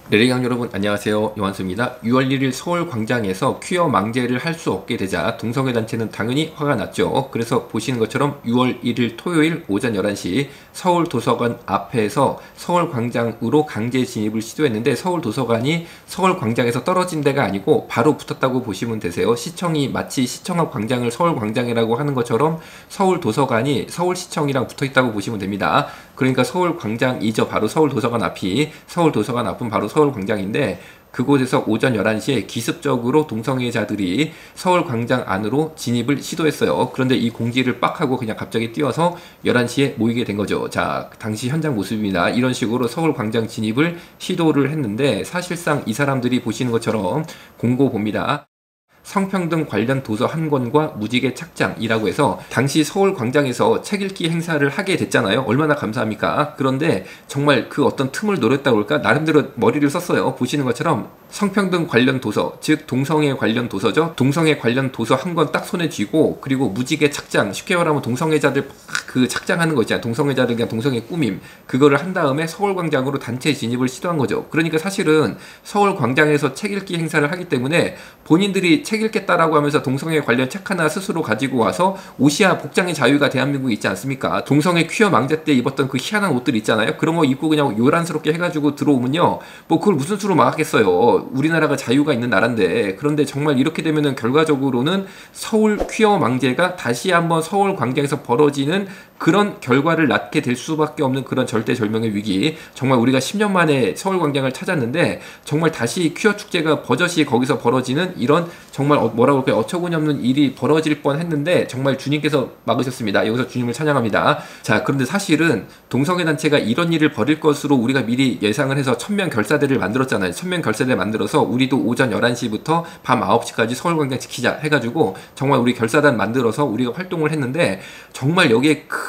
레리강 여러분 안녕하세요. 요한수입니다. 6월 1일 서울광장에서 퀴어 망제를 할 수 없게 되자 동성애 단체는 당연히 화가 났죠. 그래서 보시는 것처럼 6월 1일 토요일 오전 11시 서울도서관 앞에서 서울광장으로 강제 진입을 시도했는데 서울도서관이 서울광장에서 떨어진 데가 아니고 바로 붙었다고 보시면 되세요. 시청이 마치 시청 앞 광장을 서울광장이라고 하는 것처럼 서울도서관이 서울시청이랑 붙어있다고 보시면 됩니다. 그러니까 서울광장이죠. 바로 서울도서관 앞이, 서울도서관 앞은 바로 서울광장인데 그곳에서 오전 11시에 기습적으로 동성애자들이 서울광장 안으로 진입을 시도했어요. 그런데 이 공지를 빡 하고 그냥 갑자기 뛰어서 11시에 모이게 된 거죠. 자, 당시 현장 모습입니다. 이런 식으로 서울광장 진입을 시도를 했는데 사실상 이 사람들이 보시는 것처럼 공고 봅니다. 성평등 관련 도서 한 권과 무지개 착장이라고 해서 당시 서울광장에서 책 읽기 행사를 하게 됐잖아요. 얼마나 감사합니까? 그런데 정말 그 어떤 틈을 노렸다고 할까? 나름대로 머리를 썼어요. 보시는 것처럼 성평등 관련 도서, 즉 동성애 관련 도서죠. 동성애 관련 도서 한 권 딱 손에 쥐고, 그리고 무지개 착장, 쉽게 말하면 동성애자들 그 착장하는 거 있잖아요. 동성애자들 그냥 동성애 꾸밈, 그거를 한 다음에 서울광장으로 단체 진입을 시도한 거죠. 그러니까 사실은 서울광장에서 책 읽기 행사를 하기 때문에 본인들이 책 읽겠다라고 하면서 동성애 관련 책 하나 스스로 가지고 와서 옷이야 복장의 자유가 대한민국에 있지 않습니까? 동성애 퀴어 망제 때 입었던 그 희한한 옷들 있잖아요. 그런 거 입고 그냥 요란스럽게 해가지고 들어오면요, 뭐 그걸 무슨 수로 막았겠어요. 우리나라가 자유가 있는 나라인데. 그런데 정말 이렇게 되면은 결과적으로는 서울 퀴어 망제가 다시 한번 서울 광장에서 벌어지는 그런 결과를 낳게 될 수밖에 없는 그런 절대절명의 위기. 정말 우리가 10년 만에 서울광장을 찾았는데 정말 다시 퀴어 축제가 버젓이 거기서 벌어지는 이런 정말 뭐라고 할까요? 어처구니 없는 일이 벌어질 뻔했는데 정말 주님께서 막으셨습니다. 여기서 주님을 찬양합니다. 자, 그런데 사실은 동성애 단체가 이런 일을 벌일 것으로 우리가 미리 예상을 해서 천명 결사대를 만들었잖아요. 천명 결사대 만들어서 우리도 오전 11시부터 밤 9시까지 서울광장 지키자 해가지고 정말 우리 결사단 만들어서 우리가 활동을 했는데 정말 여기에 큰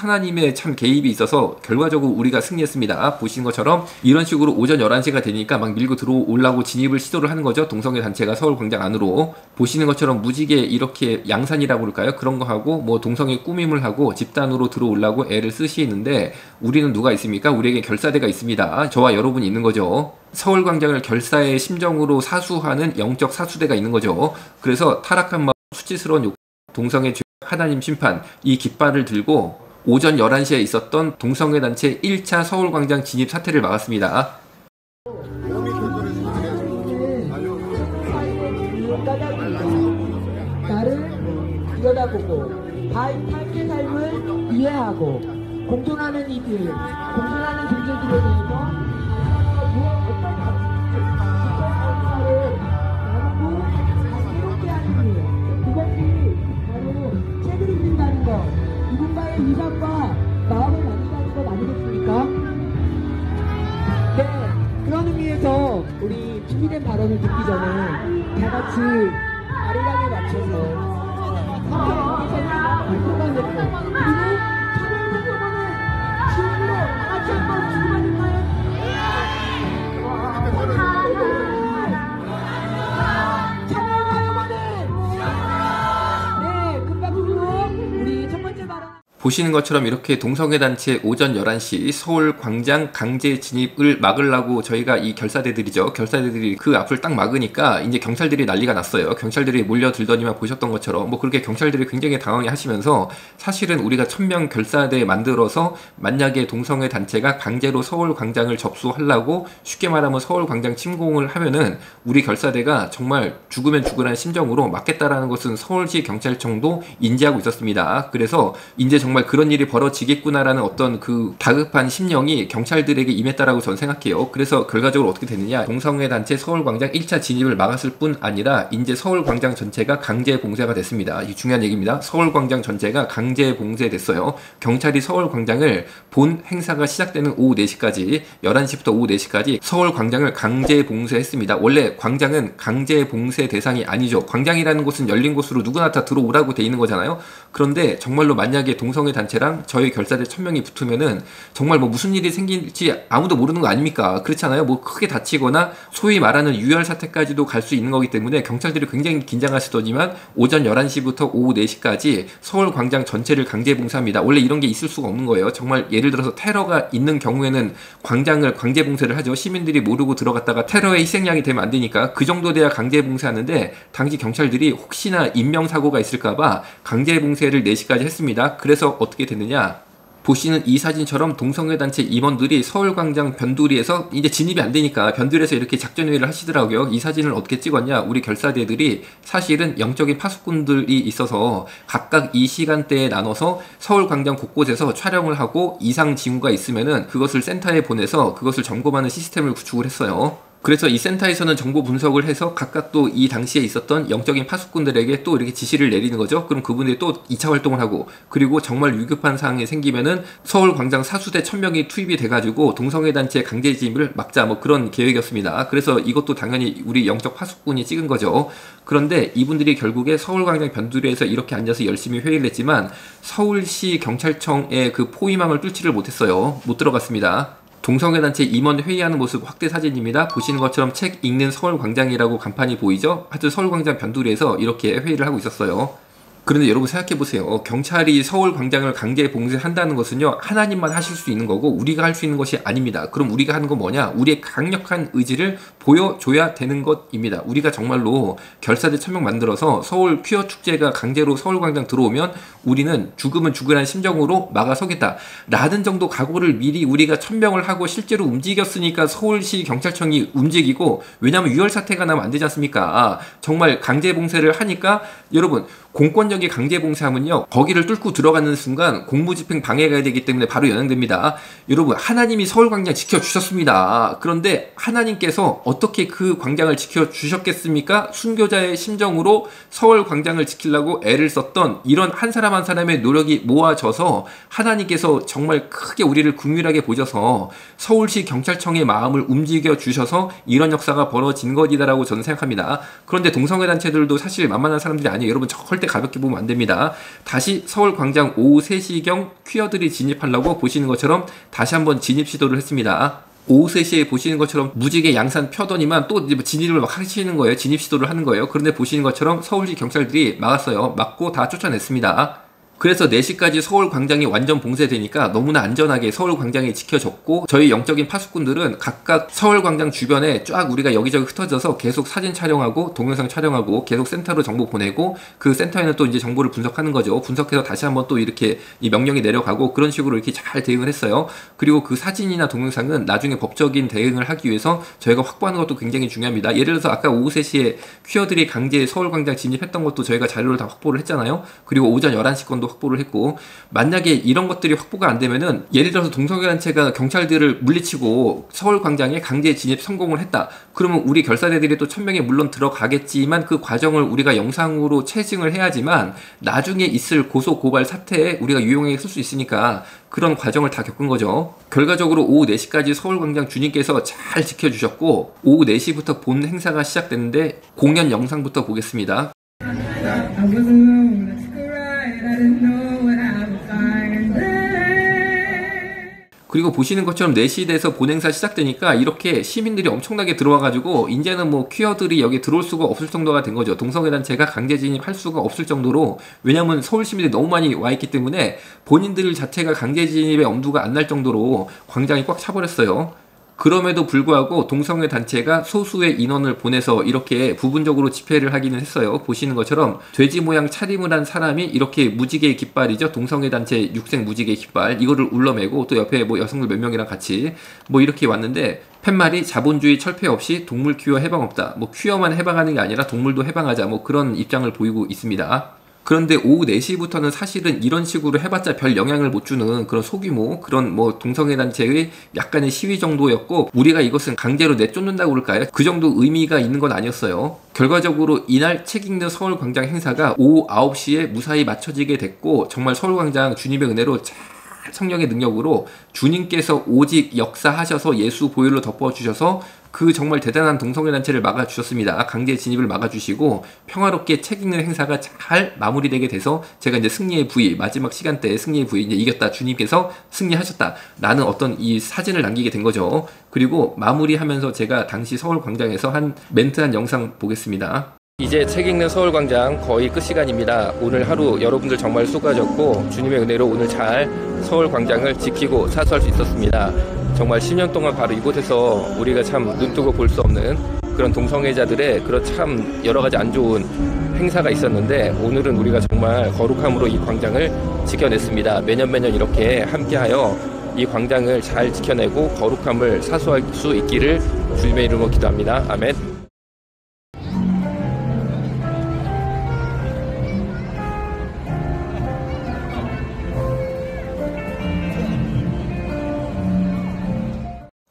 하나님의 참 개입이 있어서 결과적으로 우리가 승리했습니다. 보시는 것처럼 이런 식으로 오전 11시가 되니까 막 밀고 들어오려고 진입을 시도를 하는 거죠. 동성애 단체가 서울광장 안으로. 보시는 것처럼 무지개 이렇게 양산이라고 그럴까요? 그런 거 하고 뭐 동성애 꾸밈을 하고 집단으로 들어오려고 애를 쓰시는데 우리는 누가 있습니까? 우리에게 결사대가 있습니다. 저와 여러분이 있는 거죠. 서울광장을 결사의 심정으로 사수하는 영적 사수대가 있는 거죠. 그래서 타락한 마음, 수치스러운 욕, 동성애 죄, 하나님 심판, 이 깃발을 들고 오전 11시에 있었던 동성애 단체 1차 서울광장 진입 사태를 막았습니다. 나를 들여다보고 삶의 삶을 이해하고 공존하는 이들, 공존하는 존재들에 대해서 어떤 가치를 나누고 새롭게 하는 일, 그것이 바로 책을 읽는다는 것, 누군가의 위상과 마음을 나눈다는 것 아니겠습니까? 네, 그런 의미에서 우리 준비된 발언을 듣기 전에 다 같이 아리랑에 맞춰서 발표가 됐고, 그리고 참여하는 경우는 주인으로 다 같이 한번 주고받을까요? 네, 금방 주고 우리 첫 번째 발언. 보시는 것처럼 이렇게 동성애 단체 오전 11시 서울광장 강제 진입을 막으려고 저희가 이 결사대들이죠. 결사대들이 그 앞을 딱 막으니까 이제 경찰들이 난리가 났어요. 경찰들이 몰려들더니만 보셨던 것처럼 뭐 그렇게 경찰들이 굉장히 당황해 하시면서 사실은 우리가 1000명 결사대 만들어서 만약에 동성애 단체가 강제로 서울광장을 접수하려고 쉽게 말하면 서울광장 침공을 하면은 우리 결사대가 정말 죽으면 죽으라는 심정으로 막겠다라는 것은 서울시 경찰청도 인지하고 있었습니다. 그래서 이제 정말 그런 일이 벌어지겠구나라는 어떤 그 다급한 심령이 경찰들에게 임했다라고 저는 생각해요. 그래서 결과적으로 어떻게 되느냐, 동성애 단체 서울광장 1차 진입을 막았을 뿐 아니라 이제 서울광장 전체가 강제 봉쇄가 됐습니다. 이 중요한 얘기입니다. 서울광장 전체가 강제 봉쇄됐어요. 경찰이 서울광장을 본 행사가 시작되는 오후 4시까지 11시부터 오후 4시까지 서울광장을 강제 봉쇄했습니다. 원래 광장은 강제 봉쇄 대상이 아니죠. 광장이라는 곳은 열린 곳으로 누구나 다 들어오라고 돼 있는 거잖아요. 그런데 정말로 만약에 동성애 동성애 단체랑 저희 결사대 1000명이 붙으면은 정말 뭐 무슨 일이 생길지 아무도 모르는 거 아닙니까? 그렇잖아요. 뭐 크게 다치거나 소위 말하는 유혈 사태까지도 갈 수 있는 거기 때문에 경찰들이 굉장히 긴장하시더니만 오전 11시부터 오후 4시까지 서울 광장 전체를 강제 봉쇄합니다. 원래 이런 게 있을 수가 없는 거예요. 정말 예를 들어서 테러가 있는 경우에는 광장을 강제 봉쇄를 하죠. 시민들이 모르고 들어갔다가 테러의 희생양이 되면 안 되니까 그 정도 돼야 강제 봉쇄하는데 당시 경찰들이 혹시나 인명사고가 있을까봐 강제 봉쇄를 4시까지 했습니다. 그래서 어떻게 됐느냐? 보시는 이 사진처럼 동성애 단체 임원들이 서울광장 변두리에서 이제 진입이 안 되니까 변두리에서 이렇게 작전회의를 하시더라고요. 이 사진을 어떻게 찍었냐? 우리 결사대들이 사실은 영적인 파수꾼들이 있어서 각각 이 시간대에 나눠서 서울광장 곳곳에서 촬영을 하고 이상 징후가 있으면은 그것을 센터에 보내서 그것을 점검하는 시스템을 구축을 했어요. 그래서 이 센터에서는 정보 분석을 해서 각각 또 이 당시에 있었던 영적인 파수꾼들에게 또 이렇게 지시를 내리는 거죠. 그럼 그분들이 또 2차 활동을 하고, 그리고 정말 위급한 상황이 생기면은 서울광장 사수대 1000명이 투입이 돼가지고 동성애 단체 강제 진입을 막자, 뭐 그런 계획이었습니다. 그래서 이것도 당연히 우리 영적 파수꾼이 찍은 거죠. 그런데 이분들이 결국에 서울광장 변두리에서 이렇게 앉아서 열심히 회의를 했지만 서울시 경찰청의 그 포위망을 뚫지를 못했어요. 못 들어갔습니다. 동성애 단체 임원 회의하는 모습 확대 사진입니다. 보시는 것처럼 책 읽는 서울광장이라고 간판이 보이죠? 하여튼 서울광장 변두리에서 이렇게 회의를 하고 있었어요. 그런데 여러분 생각해보세요. 경찰이 서울광장을 강제 봉쇄한다는 것은요, 하나님만 하실 수 있는 거고 우리가 할 수 있는 것이 아닙니다. 그럼 우리가 하는 건 뭐냐? 우리의 강력한 의지를 보여줘야 되는 것입니다. 우리가 정말로 결사대 1000명 만들어서 서울 퀴어 축제가 강제로 서울광장 들어오면 우리는 죽으면 죽으라는 심정으로 막아서겠다 라는 정도 각오를 미리 우리가 1000명을 하고 실제로 움직였으니까 서울시 경찰청이 움직이고, 왜냐하면 유혈 사태가 나면 안 되지 않습니까? 정말 강제 봉쇄를 하니까 여러분, 공권력이 강제 봉쇄하면요, 거기를 뚫고 들어가는 순간 공무집행 방해가 되기 때문에 바로 연행됩니다. 여러분, 하나님이 서울광장 지켜주셨습니다. 그런데 하나님께서 어떻게 그 광장을 지켜주셨겠습니까? 순교자의 심정으로 서울광장을 지키려고 애를 썼던 이런 한 사람 한 사람의 노력이 모아져서 하나님께서 정말 크게 우리를 긍휼하게 보셔서 서울시 경찰청의 마음을 움직여 주셔서 이런 역사가 벌어진 것이다라고 저는 생각합니다. 그런데 동성애 단체들도 사실 만만한 사람들이 아니에요. 여러분, 절대 가볍게 보면 안 됩니다. 다시 서울광장 오후 3시경 퀴어들이 진입하려고 보시는 것처럼 다시 한번 진입 시도를 했습니다. 오후 3시에 보시는 것처럼 무지개 양산 펴더니만 또 진입을 막 하시는 거예요. 진입 시도를 하는 거예요. 그런데 보시는 것처럼 서울시 경찰들이 막았어요. 막고 다 쫓아냈습니다. 그래서 4시까지 서울광장이 완전 봉쇄되니까 너무나 안전하게 서울광장이 지켜졌고, 저희 영적인 파수꾼들은 각각 서울광장 주변에 쫙 우리가 여기저기 흩어져서 계속 사진 촬영하고 동영상 촬영하고 계속 센터로 정보 보내고, 그 센터에는 또 이제 정보를 분석하는 거죠. 분석해서 다시 한번 또 이렇게 이 명령이 내려가고, 그런 식으로 이렇게 잘 대응을 했어요. 그리고 그 사진이나 동영상은 나중에 법적인 대응을 하기 위해서 저희가 확보하는 것도 굉장히 중요합니다. 예를 들어서 아까 오후 3시에 퀴어들이 강제 서울광장 진입했던 것도 저희가 자료를 다 확보를 했잖아요. 그리고 오전 11시 건도 확보를 했고, 만약에 이런 것들이 확보가 안 되면은, 예를 들어서 동성애 단체가 경찰들을 물리치고 서울광장에 강제 진입 성공을 했다. 그러면 우리 결사대들이 또 1000명이 물론 들어가겠지만 그 과정을 우리가 영상으로 체증을 해야지만 나중에 있을 고소 고발 사태에 우리가 유용하게 쓸 수 있으니까 그런 과정을 다 겪은 거죠. 결과적으로 오후 4시까지 서울광장 주님께서 잘 지켜주셨고, 오후 4시부터 본 행사가 시작됐는데 공연 영상부터 보겠습니다. 그리고 보시는 것처럼 4시에 돼서 본행사 시작되니까 이렇게 시민들이 엄청나게 들어와가지고 이제는 뭐 퀴어들이 여기 들어올 수가 없을 정도가 된 거죠. 동성애 단체가 강제 진입할 수가 없을 정도로, 왜냐하면 서울 시민들이 너무 많이 와 있기 때문에 본인들 자체가 강제 진입의 엄두가 안 날 정도로 광장이 꽉 차버렸어요. 그럼에도 불구하고 동성애 단체가 소수의 인원을 보내서 이렇게 부분적으로 집회를 하기는 했어요. 보시는 것처럼 돼지 모양 차림을 한 사람이 이렇게 무지개 깃발이죠. 동성애 단체 육색 무지개 깃발, 이거를 울러매고 또 옆에 뭐 여성들 몇 명이랑 같이 뭐 이렇게 왔는데, 팻말이 자본주의 철폐 없이 동물 퀴어 해방 없다. 뭐 퀴어만 해방하는 게 아니라 동물도 해방하자. 뭐 그런 입장을 보이고 있습니다. 그런데 오후 4시부터는 사실은 이런 식으로 해봤자 별 영향을 못 주는 그런 소규모, 그런 뭐 동성애 단체의 약간의 시위 정도였고, 우리가 이것은 강제로 내쫓는다고 그럴까요? 그 정도 의미가 있는 건 아니었어요. 결과적으로 이날 책 읽는 서울광장 행사가 오후 9시에 무사히 마쳐지게 됐고, 정말 서울광장 주님의 은혜로 잘 성령의 능력으로 주님께서 오직 역사하셔서 예수 보혈로 덮어주셔서 그 정말 대단한 동성애 단체를 막아주셨습니다. 강제 진입을 막아주시고 평화롭게 책 읽는 행사가 잘 마무리되게 돼서 제가 이제 승리의 부위, 마지막 시간대에 승리의 부위, 이제 이겼다, 주님께서 승리하셨다 라는 어떤 이 사진을 남기게 된 거죠. 그리고 마무리하면서 제가 당시 서울광장에서 한 멘트한 영상 보겠습니다. 이제 책 읽는 서울광장 거의 끝 시간입니다. 오늘 하루 여러분들 정말 수고하셨고 주님의 은혜로 오늘 잘 서울광장을 지키고 사수할 수 있었습니다. 정말 10년 동안 바로 이곳에서 우리가 참 눈뜨고 볼 수 없는 그런 동성애자들의 그런 참 여러 가지 안 좋은 행사가 있었는데 오늘은 우리가 정말 거룩함으로 이 광장을 지켜냈습니다. 매년 이렇게 함께하여 이 광장을 잘 지켜내고 거룩함을 사수할 수 있기를 주님의 이름으로 기도합니다. 아멘.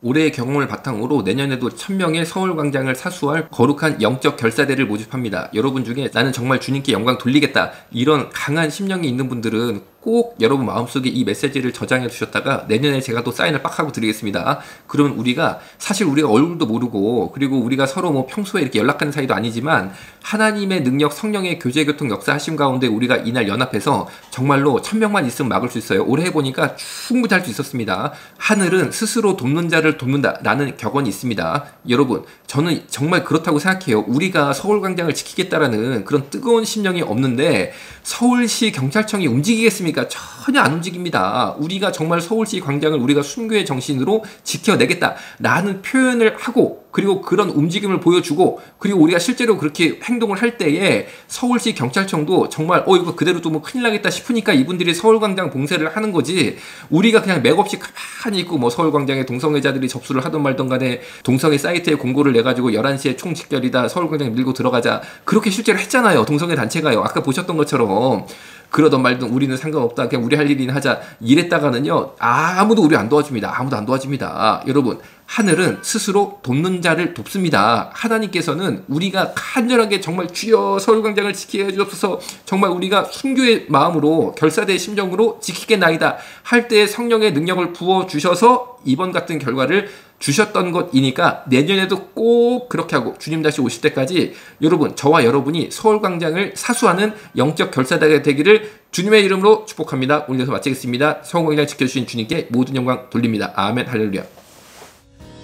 올해의 경험을 바탕으로 내년에도 1000명의 서울광장을 사수할 거룩한 영적 결사대를 모집합니다. 여러분 중에 나는 정말 주님께 영광 돌리겠다 이런 강한 심령이 있는 분들은 꼭 여러분 마음속에 이 메시지를 저장해 두셨다가 내년에 제가 또 사인을 빡 하고 드리겠습니다. 그러면 우리가 사실 우리가 얼굴도 모르고 그리고 우리가 서로 뭐 평소에 이렇게 연락하는 사이도 아니지만 하나님의 능력 성령의 교제 교통 역사하심 가운데 우리가 이날 연합해서 정말로 1000명만 있으면 막을 수 있어요. 올해 해보니까 충분히 할 수 있었습니다. 하늘은 스스로 돕는 자를 돕는다 라는 격언이 있습니다. 여러분 저는 정말 그렇다고 생각해요. 우리가 서울광장을 지키겠다라는 그런 뜨거운 심령이 없는데 서울시 경찰청이 움직이겠습니까? 전혀 안 움직입니다. 우리가 정말 서울시 광장을 우리가 순교의 정신으로 지켜내겠다라는 표현을 하고 그리고 그런 움직임을 보여주고 그리고 우리가 실제로 그렇게 행동을 할 때에 서울시 경찰청도 정말 이거 그대로 두면 큰일 나겠다 싶으니까 이분들이 서울광장 봉쇄를 하는 거지 우리가 그냥 맥없이 가만히 있고 뭐 서울광장에 동성애자들이 접수를 하던 말던 간에 동성애 사이트에 공고를 내가지고 11시에 총 직결이다 서울광장에 밀고 들어가자 그렇게 실제로 했잖아요. 동성애 단체가요. 아까 보셨던 것처럼 그러던 말든 우리는 상관없다. 그냥 우리 할 일이나 하자. 이랬다가는요. 아무도 우리 안 도와줍니다. 아무도 안 도와줍니다. 여러분 하늘은 스스로 돕는 자를 돕습니다. 하나님께서는 우리가 간절하게 정말 주여 서울광장을 지키게 해주옵소서 정말 우리가 순교의 마음으로 결사대의 심정으로 지키겠나이다 할 때에 성령의 능력을 부어주셔서 이번 같은 결과를 주셨던 것이니까 내년에도 꼭 그렇게 하고 주님 다시 오실 때까지 여러분 저와 여러분이 서울광장을 사수하는 영적 결사대가 되기를 주님의 이름으로 축복합니다. 오늘 여기서 마치겠습니다. 서울광장 지켜주신 주님께 모든 영광 돌립니다. 아멘 할렐루야.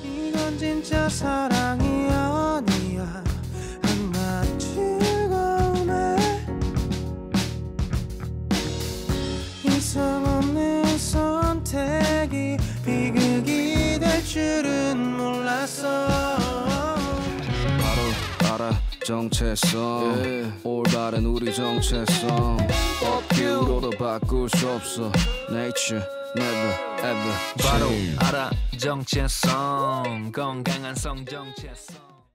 이건 진짜 사랑이 아니야 한낱 즐거움에 이상 없는 선택이 비극이 될 줄은 몰랐어 바로 알아 정체성 올바른 우리 정체성 업뷰로도 바꿀 수 없어 Nature never ever change 바로 알아 정체성 건강한 성 정체성